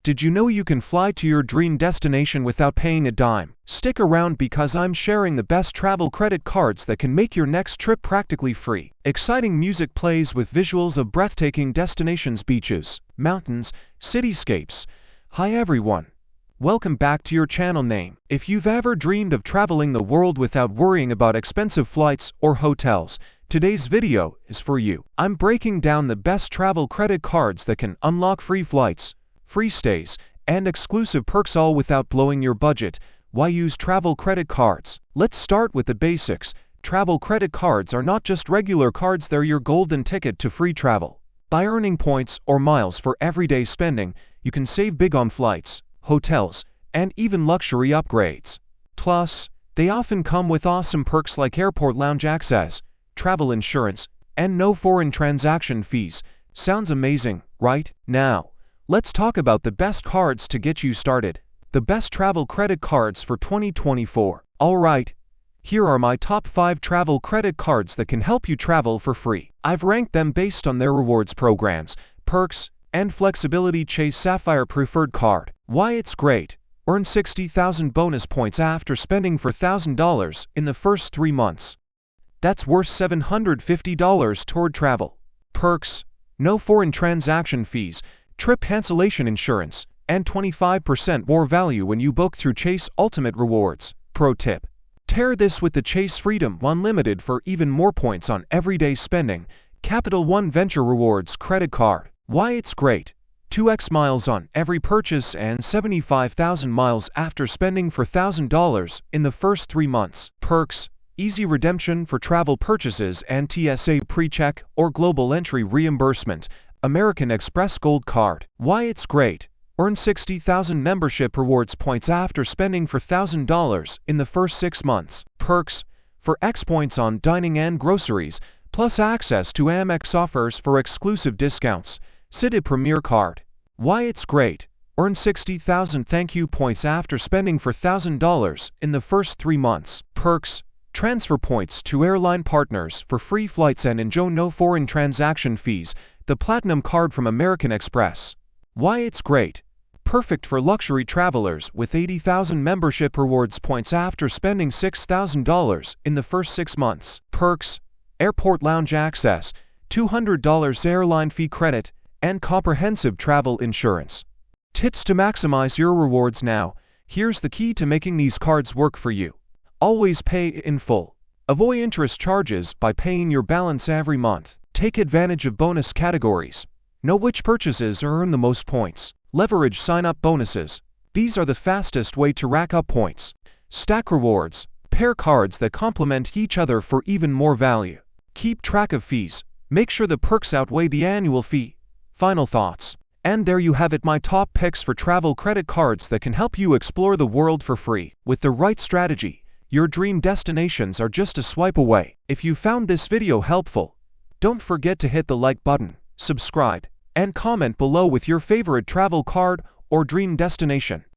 Did you know you can fly to your dream destination without paying a dime? Stick around because I'm sharing the best travel credit cards that can make your next trip practically free. Exciting music plays with visuals of breathtaking destinations, beaches, mountains, cityscapes. Hi everyone. Welcome back to your channel name. If you've ever dreamed of traveling the world without worrying about expensive flights or hotels, today's video is for you. I'm breaking down the best travel credit cards that can unlock free flights, free stays, and exclusive perks, all without blowing your budget. Why use travel credit cards? Let's start with the basics. Travel credit cards are not just regular cards, they're your golden ticket to free travel. By earning points or miles for everyday spending, you can save big on flights, hotels, and even luxury upgrades. Plus, they often come with awesome perks like airport lounge access, travel insurance, and no foreign transaction fees. Sounds amazing, right? Now, let's talk about the best cards to get you started. The best travel credit cards for 2024. Alright, here are my top 5 travel credit cards that can help you travel for free. I've ranked them based on their rewards programs, perks, and flexibility. Chase Sapphire Preferred Card. Why it's great. Earn 60,000 bonus points after spending $4,000 in the first 3 months. That's worth $750 toward travel. Perks: no foreign transaction fees, trip cancellation insurance, and 25% more value when you book through Chase Ultimate Rewards. Pro tip: pair this with the Chase Freedom Unlimited for even more points on everyday spending. Capital One Venture Rewards Credit Card. Why it's great. 2x miles on every purchase and 75,000 miles after spending $4,000 in the first 3 months. Perks: easy redemption for travel purchases and TSA pre-check or global entry reimbursement. American Express Gold Card. Why it's great. Earn 60,000 membership rewards points after spending $4,000 in the first 6 months. Perks: for X points on dining and groceries, plus access to Amex offers for exclusive discounts. Citi Premier Card. Why it's great. Earn 60,000 thank you points after spending $4,000 in the first 3 months. Perks: transfer points to airline partners for free flights and enjoy no foreign transaction fees. The Platinum Card from American Express. Why it's great. Perfect for luxury travelers with 80,000 membership rewards points after spending $6,000 in the first 6 months. Perks: airport lounge access, $200 airline fee credit, and comprehensive travel insurance. Tips to maximize your rewards now. Here's the key to making these cards work for you. Always pay in full. Avoid interest charges by paying your balance every month. Take advantage of bonus categories. Know which purchases earn the most points. Leverage sign-up bonuses. These are the fastest way to rack up points. Stack rewards. Pair cards that complement each other for even more value. Keep track of fees. Make sure the perks outweigh the annual fee. Final thoughts. And there you have it, my top picks for travel credit cards that can help you explore the world for free. With the right strategy, your dream destinations are just a swipe away. If you found this video helpful, don't forget to hit the like button, subscribe, and comment below with your favorite travel card or dream destination.